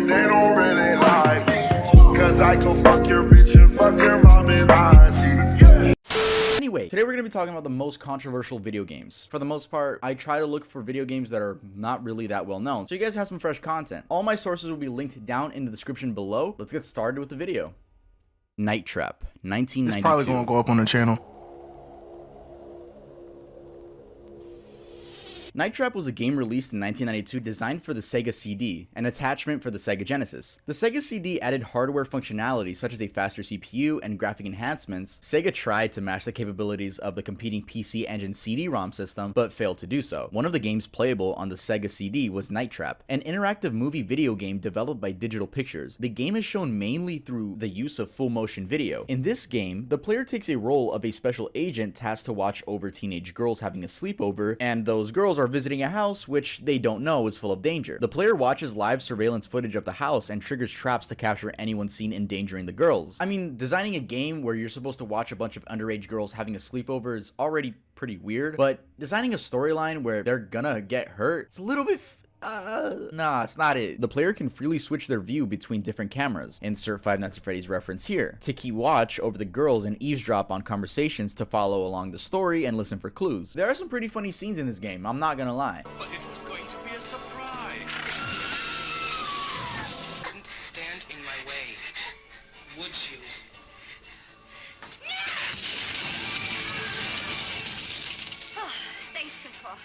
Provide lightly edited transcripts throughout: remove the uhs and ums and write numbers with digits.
and they don't really like me. Cause I can fuck your bitch and fuck your mom and auntie. Anyway, today we're going to be talking about the most controversial video games. For the most part, I try to look for video games that are not really that well known, so you guys have some fresh content. All my sources will be linked down in the description below. Let's get started with the video. Night Trap, 1992. It's probably going to go up on the channel. Night Trap was a game released in 1992 designed for the Sega CD, an attachment for the Sega Genesis. The Sega CD added hardware functionality such as a faster CPU and graphic enhancements. Sega tried to match the capabilities of the competing PC Engine CD-ROM system, but failed to do so. One of the games playable on the Sega CD was Night Trap, an interactive movie video game developed by Digital Pictures. The game is shown mainly through the use of full motion video. In this game, the player takes a role of a special agent tasked to watch over teenage girls having a sleepover, and those girls are visiting a house which they don't know is full of danger. The player watches live surveillance footage of the house and triggers traps to capture anyone seen endangering the girls. I mean, designing a game where you're supposed to watch a bunch of underage girls having a sleepover is already pretty weird, but designing a storyline where they're gonna get hurt, it's a little bit nah, it's not it. The player can freely switch their view between different cameras. Insert Five Nights at Freddy's reference here. To keep watch over the girls and eavesdrop on conversations to follow along the story and listen for clues. There are some pretty funny scenes in this game, I'm not gonna lie. But it was going to be a surprise. You couldn't stand in my way, would you? Oh, thanks, Grandpa.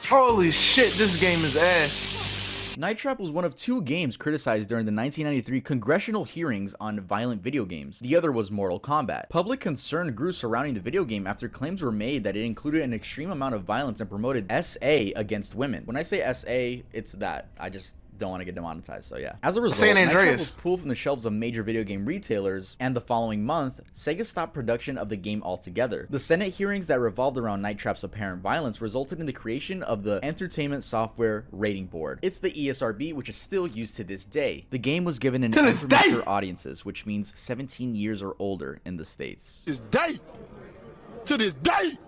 Holy shit, this game is ass. Night Trap was one of two games criticized during the 1993 congressional hearings on violent video games. The other was Mortal Kombat. Public concern grew surrounding the video game after claims were made that it included an extreme amount of violence and promoted SA against women. When I say SA, it's that. I just don't want to get demonetized, so yeah. As a result, Night Trap was pulled from the shelves of major video game retailers, and the following month, Sega stopped production of the game altogether. The Senate hearings that revolved around Night Trap's apparent violence resulted in the creation of the Entertainment Software Rating Board. It's the ESRB, which is still used to this day. The game was given an ultra-mature audiences, which means 17 years or older in the States. To this day!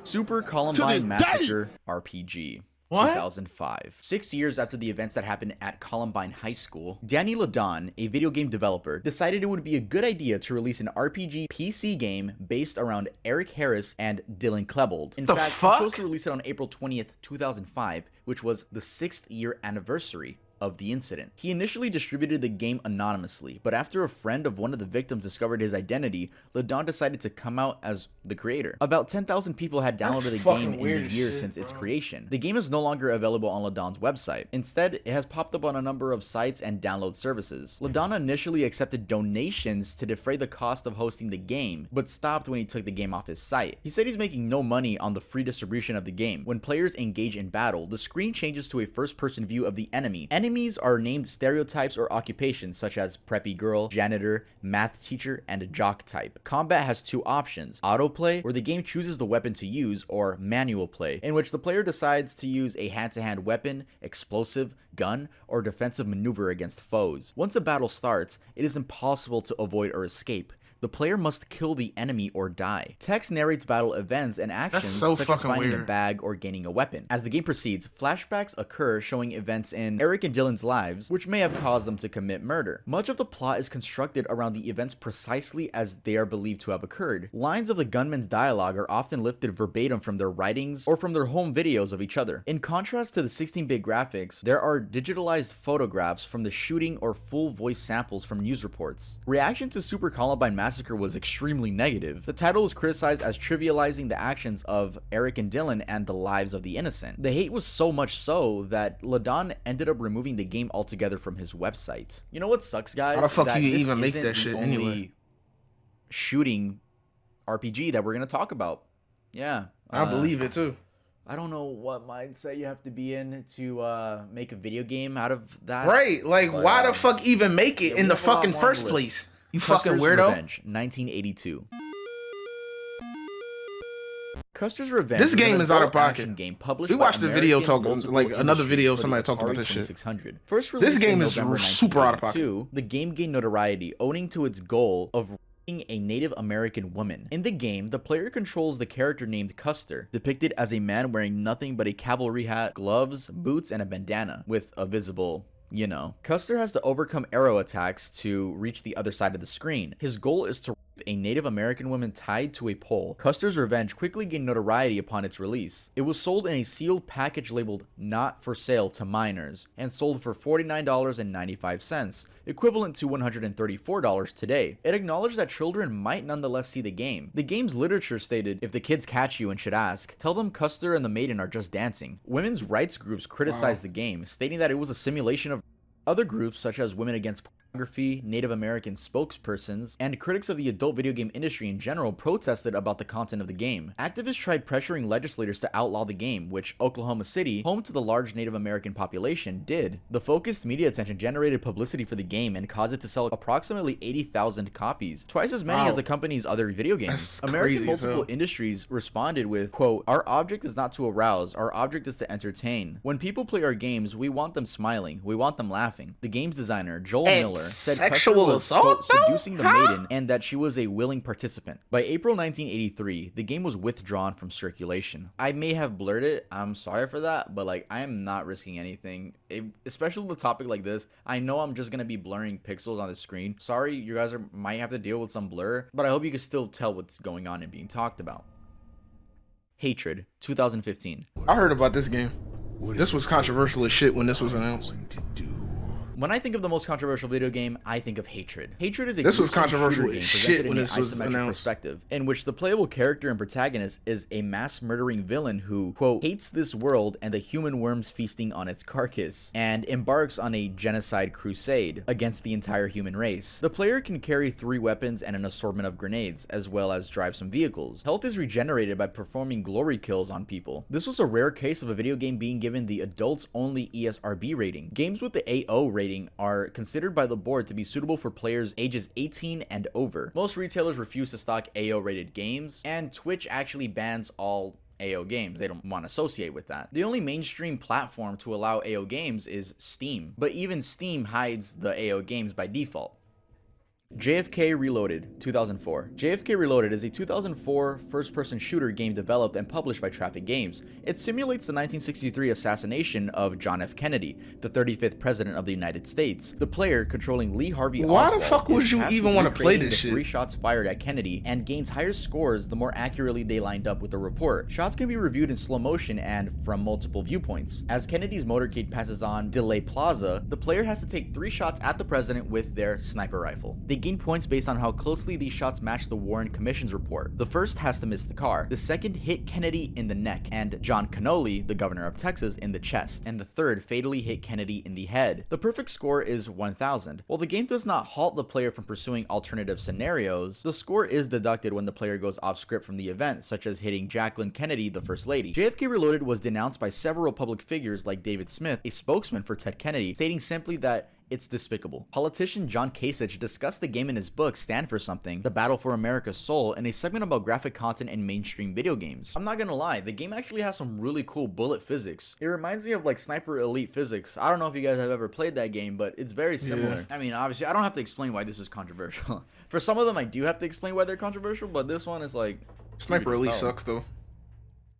Super Columbine Massacre RPG. 2005. 6 years after the events that happened at Columbine High School, Danny Ladon, a video game developer, decided it would be a good idea to release an RPG PC game based around Eric Harris and Dylan Klebold. In fact, he chose to release it on April 20th, 2005, which was the 6th year anniversary of the incident. He initially distributed the game anonymously, but after a friend of one of the victims discovered his identity, Ladon decided to come out as the creator. About 10,000 people had downloaded the game in the year since its creation. The game is no longer available on Ladon's website. Instead, it has popped up on a number of sites and download services. Ladon initially accepted donations to defray the cost of hosting the game, but stopped when he took the game off his site. He said he's making no money on the free distribution of the game. When players engage in battle, the screen changes to a first-person view of the enemy. Enemies are named stereotypes or occupations such as preppy girl, janitor, math teacher, and jock type. Combat has two options: autoplay, where the game chooses the weapon to use, or manual play, in which the player decides to use a hand-to-hand weapon, explosive, gun, or defensive maneuver against foes. Once a battle starts, it is impossible to avoid or escape. The player must kill the enemy or die. Text narrates battle events and actions such as finding a bag or gaining a weapon. As the game proceeds, flashbacks occur showing events in Eric and Dylan's lives, which may have caused them to commit murder. Much of the plot is constructed around the events precisely as they are believed to have occurred. Lines of the gunmen's dialogue are often lifted verbatim from their writings or from their home videos of each other. In contrast to the 16-bit graphics, there are digitalized photographs from the shooting or full voice samples from news reports. Reaction to Super Columbine Massacre was extremely negative. The title was criticized as trivializing the actions of Eric and Dylan and the lives of the innocent. The hate was so much so that Ladon ended up removing the game altogether from his website. You know what sucks, guys? How the fuck you even make that shit anyway? Shooting RPG that we're gonna talk about. Yeah, I believe it too. I don't know what mindset you have to be in to make a video game out of that. Right, like but, why the fuck even make it in the fucking first place? You fucking weirdo. Revenge, 1982. Custer's Revenge. This game is out of pocket. Game published we watched the video talking, like another video of somebody talking about this shit. First this game is super out of pocket. The game gained notoriety owing to its goal of a Native American woman. In the game, the player controls the character named Custer, depicted as a man wearing nothing but a cavalry hat, gloves, boots, and a bandana with a visible, you know. Custer has to overcome arrow attacks to reach the other side of the screen. His goal is to rape a Native American woman tied to a pole. Custer's Revenge quickly gained notoriety upon its release. It was sold in a sealed package labeled "Not for Sale" to minors and sold for $49.95, equivalent to $134 today. It acknowledged that children might nonetheless see the game. The game's literature stated, "If the kids catch you and should ask, tell them Custer and the maiden are just dancing." Women's rights groups criticized the game, stating that it was a simulation of. Other groups, such as Women Against Pornography, Native American spokespersons, and critics of the adult video game industry in general, protested about the content of the game. Activists tried pressuring legislators to outlaw the game, which Oklahoma City, home to the large Native American population, did. The focused media attention generated publicity for the game and caused it to sell approximately 80,000 copies, twice as many as the company's other video games. American multiple industries responded with, quote, "Our object is not to arouse, our object is to entertain. When people play our games, we want them smiling, we want them laughing." The game's designer, Joel Miller, said sexual assault, quote, "seducing the maiden," and that she was a willing participant. By April 1983, the game was withdrawn from circulation. I may have blurred it, I'm sorry for that, but like, I am not risking anything, especially with a topic like this. I know I'm just gonna be blurring pixels on the screen. Sorry, you guys might have to deal with some blur, but I hope you can still tell what's going on and being talked about. Hatred, 2015. I heard about this game. This was controversial as shit when this was announced. When I think of the most controversial video game, I think of Hatred. Hatred is a this was controversial as shit when this was announced. Perspective, in which the playable character and protagonist is a mass-murdering villain who, quote, "hates this world and the human worms feasting on its carcass," and embarks on a genocide crusade against the entire human race. The player can carry 3 weapons and an assortment of grenades, as well as drive some vehicles. Health is regenerated by performing glory kills on people. This was a rare case of a video game being given the adults-only ESRB rating. Games with the AO rating are considered by the board to be suitable for players ages 18 and over. Most retailers refuse to stock AO rated games, and Twitch actually bans all AO games. They don't want to associate with that. The only mainstream platform to allow AO games is Steam, but even Steam hides the AO games by default. JFK Reloaded, 2004. JFK Reloaded is a 2004 first-person shooter game developed and published by Traffic Games. It simulates the 1963 assassination of John F. Kennedy, the 35th president of the United States. The player, controlling Lee Harvey Oswald, why the fuck would you even want to play this shit? 3 shots fired at Kennedy and gains higher scores the more accurately they lined up with the report. Shots can be reviewed in slow motion and from multiple viewpoints. As Kennedy's motorcade passes on Delay Plaza, the player has to take 3 shots at the president with their sniper rifle. They gain points based on how closely these shots match the Warren Commission's report. The first has to miss the car, the second hit Kennedy in the neck and John Connolly, the governor of Texas, in the chest, and the third fatally hit Kennedy in the head. The perfect score is 1000. While the game does not halt the player from pursuing alternative scenarios, the score is deducted when the player goes off script from the event, such as hitting Jacqueline Kennedy, the First Lady. JFK Reloaded was denounced by several public figures like David Smith, a spokesman for Ted Kennedy, stating simply that it's despicable. Politician John Kasich discussed the game in his book Stand for Something, The Battle for America's Soul, in a segment about graphic content in mainstream video games. I'm not gonna lie, the game actually has some really cool bullet physics. It reminds me of like Sniper Elite physics. I don't know if you guys have ever played that game, but it's very similar. I mean, obviously, I don't have to explain why this is controversial. For some of them, I do have to explain why they're controversial, but this one is like... Sniper Elite sucks though.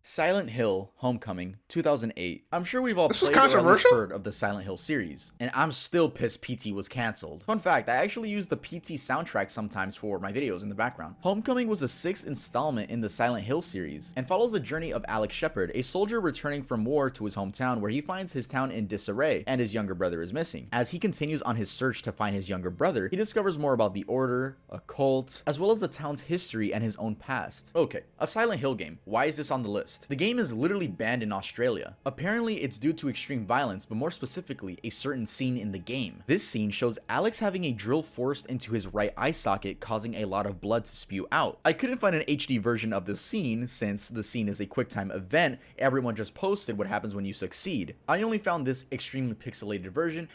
Silent Hill Homecoming, 2008. I'm sure we've all played or at least heard of the Silent Hill series, and I'm still pissed PT was cancelled. Fun fact, I actually use the PT soundtrack sometimes for my videos in the background. Homecoming was the 6th installment in the Silent Hill series, and follows the journey of Alex Shepard, a soldier returning from war to his hometown where he finds his town in disarray, and his younger brother is missing. As he continues on his search to find his younger brother, he discovers more about the Order, a cult, as well as the town's history and his own past. Okay, a Silent Hill game. Why is this on the list? The game is literally banned in Australia. Apparently, it's due to extreme violence, but more specifically, a certain scene in the game. This scene shows Alex having a drill forced into his right eye socket, causing a lot of blood to spew out. I couldn't find an HD version of this scene, since the scene is a QuickTime event. Everyone just posted what happens when you succeed. I only found this extremely pixelated version.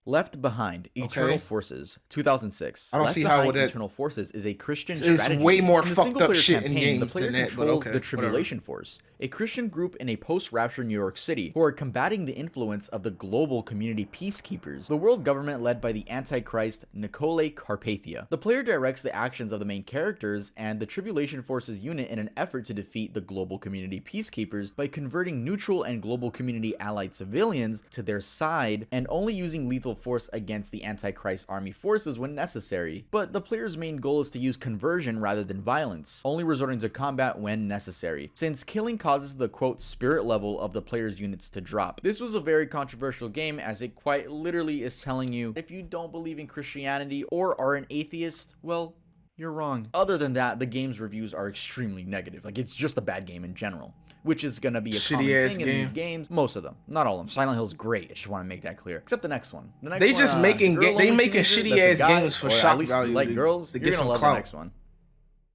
Left Behind, Eternal Forces, 2006. I don't Left see Behind, how that... Eternal Forces is a Christian It's strategy. way more In the fucked up shit campaign, in games the player than that, controls but okay, the Tribulation Force, a Christian group in a post-rapture New York City who are combating the influence of the global community peacekeepers, the world government led by the Antichrist Nicole Carpathia. The player directs the actions of the main characters and the Tribulation Forces unit in an effort to defeat the global community peacekeepers by converting neutral and global community allied civilians to their side and only using lethal force against the Antichrist army forces when necessary. But the player's main goal is to use conversion rather than violence, only resorting to combat when necessary, since killing causes the quote spirit level of the player's units to drop. This was a very controversial game as it quite literally is telling you if you don't believe in Christianity or are an atheist, well, you're wrong. Other than that, the game's reviews are extremely negative. Like, it's just a bad game in general, which is gonna be a common thing in these games. Most of them, not all of them. Silent Hill's great. I just want to make that clear. Except the next one. The next They one, just making shitty ass games for shock at least value. like girls. You're gonna love the next one.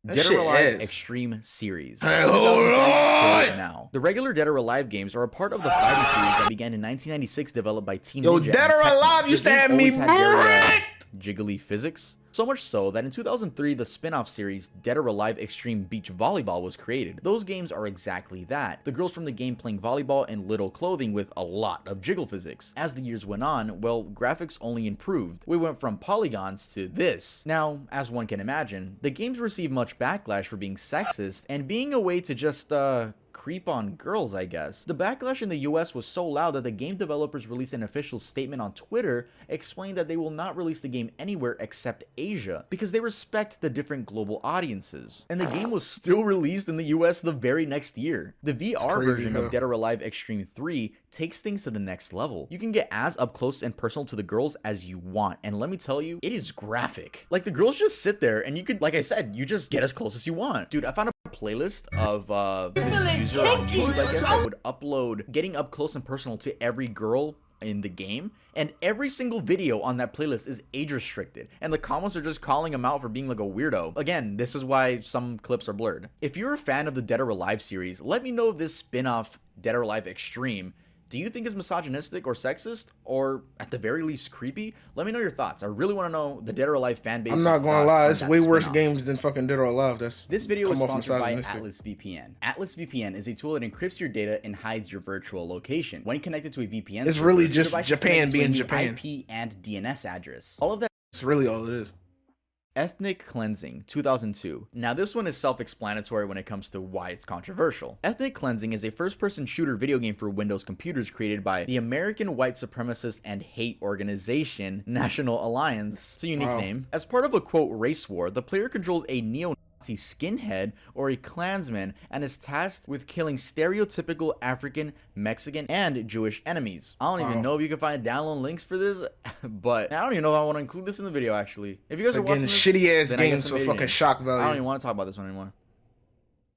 Dead or Alive Xtreme series. Now, the regular Dead or Alive games are a part of the fighting series that began in 1996, developed by Team Ninja. Dead or Alive used to have me jiggly physics. So much so that in 2003, the spin-off series Dead or Alive Xtreme Beach Volleyball was created. Those games are exactly that. The girls from the game playing volleyball in little clothing with a lot of jiggle physics. As the years went on, well, graphics only improved. We went from polygons to this. Now, as one can imagine, the games received much backlash for being sexist and being a way to just, creep on girls, I guess. The backlash in the US was so loud that the game developers released an official statement on Twitter explaining that they will not release the game anywhere except Asia because they respect the different global audiences. And the game was still released in the US the very next year. The VR version of Dead or Alive Xtreme 3 takes things to the next level. You can get as up close and personal to the girls as you want, and let me tell you, it is graphic. Like, the girls just sit there and you could, like I said, you just get as close as you want. Dude, I found a playlist of this user on YouTube, I guess, that would upload getting up close and personal to every girl in the game, and every single video on that playlist is age restricted, and the comments are just calling him out for being like a weirdo. Again, this is why some clips are blurred. If you're a fan of the Dead or Alive series, let me know if this spin-off Dead or Alive Xtreme, do you think is misogynistic or sexist, or at the very least creepy? Let me know your thoughts. I really want to know the Dead or Alive fan base. I'm not gonna lie, it's way worse games than fucking Dead or Alive. This video is sponsored by Atlas VPN. Atlas VPN is a tool that encrypts your data and hides your virtual location. When connected to a VPN, it's really just Japan being Japan. IP and DNS address. All of that. It's really all it is. Ethnic Cleansing 2002. Now this one is self-explanatory when it comes to why it's controversial. Ethnic Cleansing is a first-person shooter video game for Windows computers created by the American white supremacist and hate organization National Alliance. It's a unique name. As part of a quote race war, the player controls a neo-Nazi skinhead or a Klansman and is tasked with killing stereotypical African, Mexican, and Jewish enemies. I don't even know if you can find download links for this, but I don't even know if I want to include this in the video actually. If you guys are watching this, shitty ass games for fucking shock value. I don't even want to talk about this one anymore.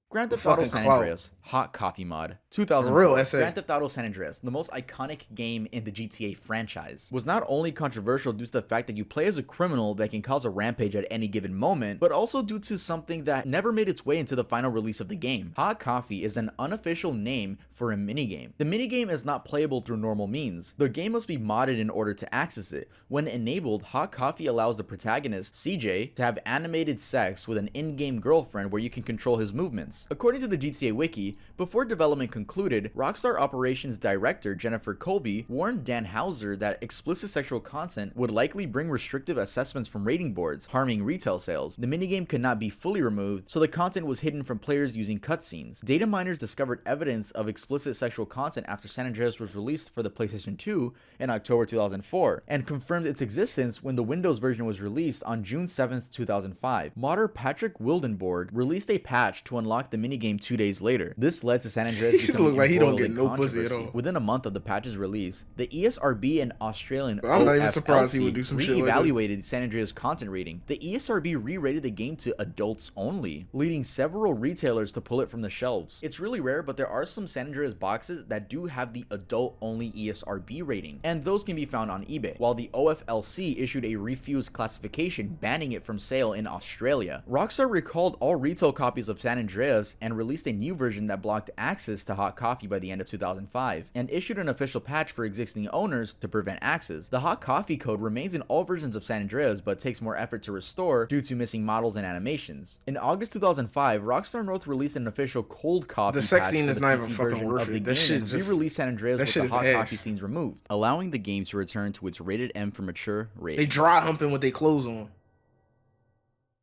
Grand Theft Auto San Andreas Hot Coffee Mod 2004. Real essay. Grand Theft Auto San Andreas, the most iconic game in the GTA franchise, was not only controversial due to the fact that you play as a criminal that can cause a rampage at any given moment, but also due to something that never made its way into the final release of the game. Hot Coffee is an unofficial name for a minigame. The minigame is not playable through normal means. The game must be modded in order to access it. When enabled, Hot Coffee allows the protagonist, CJ, to have animated sex with an in-game girlfriend where you can control his movements. According to the GTA Wiki, before development concluded, Rockstar Operations Director Jennifer Colby warned Dan Houser that explicit sexual content would likely bring restrictive assessments from rating boards, harming retail sales. The minigame could not be fully removed, so the content was hidden from players using cutscenes. Data miners discovered evidence of explicit sexual content after San Andreas was released for the PlayStation 2 in October 2004, and confirmed its existence when the Windows version was released on June 7th, 2005. Modder Patrick Wildenborg released a patch to unlock the minigame 2 days later. This led to San Andreas becoming like he don't get no pussy at all. Within a month of the patch's release, the ESRB and Australian I'm not even surprised he would do some shit like that. re-evaluated San Andreas content rating. The ESRB re-rated the game to adults only, leading several retailers to pull it from the shelves. It's really rare, but there are some San Andreas boxes that do have the adult-only ESRB rating, and those can be found on eBay, while the OFLC issued a refused classification banning it from sale in Australia. Rockstar recalled all retail copies of San Andreas and released a new version that blocked access to hot coffee by the end of 2005, and issued an official patch for existing owners to prevent axes. The hot coffee code remains in all versions of San Andreas, but takes more effort to restore due to missing models and animations. In August 2005, Rockstar North released an official cold coffee The sex patch scene for is the not PC even fucking version worth of the it. That game shit and just- re-released San Andreas that with shit the is hot ass. coffee scenes removed, allowing the game to return to its rated M for mature They rating. dry humping with their clothes on.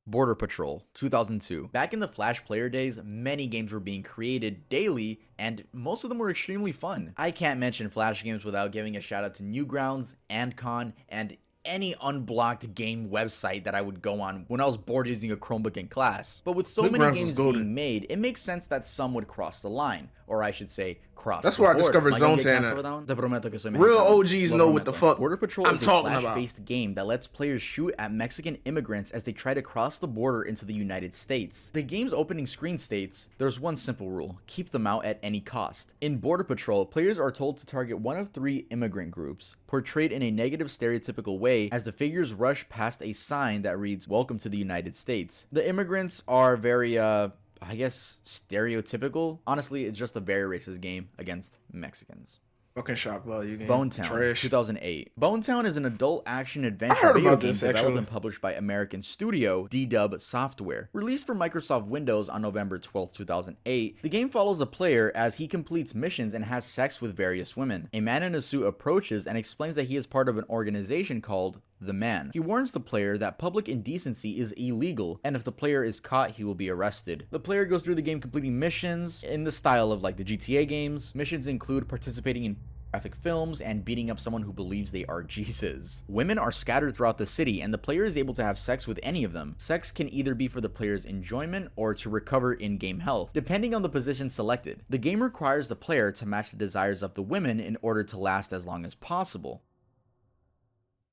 Border Patrol, 2002. Back in the Flash player days, many games were being created daily, and most of them were extremely fun. I can't mention Flash games without giving a shout out to Newgrounds, AntCon, and any unblocked game website that I would go on when I was bored using a Chromebook in class. But with so Newgrounds many was games golden. being made, it makes sense that some would cross the line, or I should say, cross That's the where I border. discovered Am I gonna Zone get 10 canceled at. for that one? Te prometo que soy Real mexicano. OGs Lo know what the prometo. fuck Border Patrol I'm is a talking about. Flash-based game that lets players shoot at Mexican immigrants as they try to cross the border into the United States. The game's opening screen states, "There's one simple rule, keep them out at any cost." In Border Patrol, players are told to target one of 3 immigrant groups, portrayed in a negative stereotypical way as the figures rush past a sign that reads, "Welcome to the United States." The immigrants are very, I guess, stereotypical. Honestly, it's just a very racist game against Mexicans. Fucking shock value game. Bonetown, Trash. 2008. Bonetown is an adult action adventure heard video about game this, developed actually. and published by American studio D-Dub Software. Released for Microsoft Windows on November 12, 2008, the game follows the player as he completes missions and has sex with various women. A man in a suit approaches and explains that he is part of an organization called The Man. He warns the player that public indecency is illegal, and if the player is caught, he will be arrested. The player goes through the game completing missions in the style of like the GTA games. Missions include participating in graphic films and beating up someone who believes they are Jesus. Women are scattered throughout the city, and the player is able to have sex with any of them. Sex can either be for the player's enjoyment or to recover in-game health, depending on the position selected. The game requires the player to match the desires of the women in order to last as long as possible.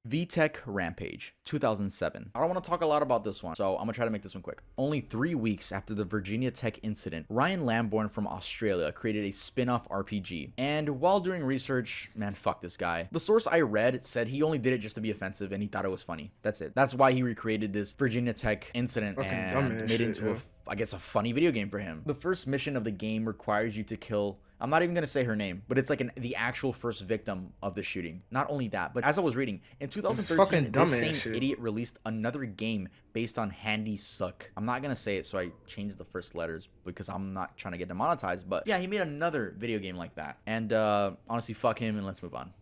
VTech Rampage, 2007. I don't want to talk a lot about this one, so I'm gonna try to make this one quick. Only 3 weeks after the Virginia Tech incident, Ryan Lambourne from Australia created a spin-off RPG. And while doing research, man, fuck this guy. The source I read said he only did it just to be offensive and he thought it was funny. That's it. That's why he recreated this Virginia Tech incident Fucking and dumbass made it shit, into yeah. I guess a funny video game for him. The first mission of the game requires you to kill, I'm not even gonna say her name, but it's like the actual first victim of the shooting. Not only that, but as I was reading, in 2013, this dumbass same shit. idiot released another game based on Handy Suck. I'm not gonna say it, so I changed the first letters because I'm not trying to get demonetized, but yeah, he made another video game like that. And honestly, fuck him, and let's move on.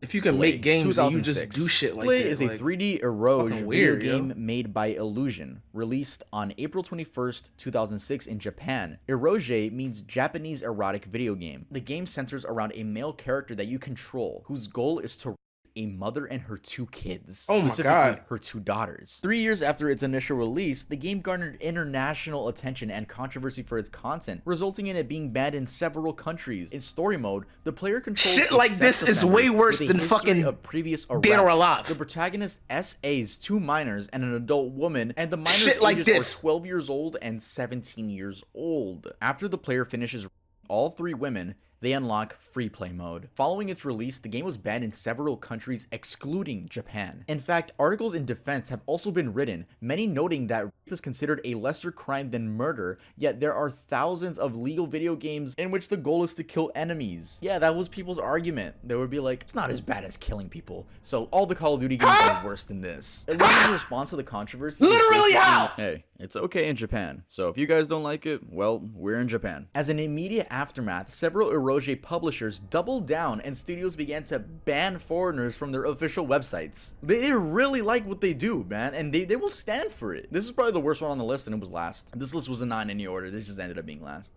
If you can Blade, make games, and you just 2006. do shit like Blade that. is a like, 3D Eroge fucking weird, video yo. game made by Illusion, released on April 21st, 2006 in Japan. Eroge means Japanese erotic video game. The game centers around a male character that you control, whose goal is to a mother and her 2 kids. Oh my specifically God. her 2 daughters. 3 years after its initial release, the game garnered international attention and controversy for its content, resulting in it being banned in several countries. In story mode, the player controls Shit a like sex this is offender way worse with a than history fucking of previous arrests. Dead or Alive. The protagonist SA's 2 minors and an adult woman, and the minors' Shit like ages this. are 12 years old and 17 years old. After the player finishes all 3 women, they unlock free play mode. Following its release, the game was banned in several countries excluding Japan. In fact, articles in defense have also been written, many noting that rape is considered a lesser crime than murder, yet there are thousands of legal video games in which the goal is to kill enemies. Yeah, that was people's argument. They would be like, it's not as bad as killing people, so all the Call of Duty games are worse than this. Illusion's response to the controversy was Literally basically, how? hey, it's okay in Japan, so if you guys don't like it, well, we're in Japan. As an immediate aftermath, several Eroge publishers doubled down and studios began to ban foreigners from their official websites. They really like what they do, man, and they will stand for it. This is probably the worst one on the list, and it was last. This list was not in any order. This just ended up being last.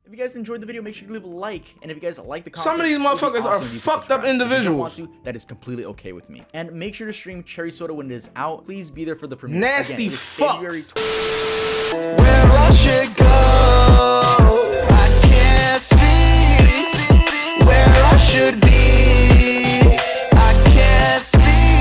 If you guys enjoyed the video, make sure you leave a like, and if you guys like the content, Some of these it would be motherfuckers are awesome if you could fucked up subscribe. If you don't individuals. want to, that is completely okay with me. And make sure to stream Cherry Soda when it is out. Please be there for the premiere. Nasty Again, it is fucks. February Where I should go, I can't see where I should be.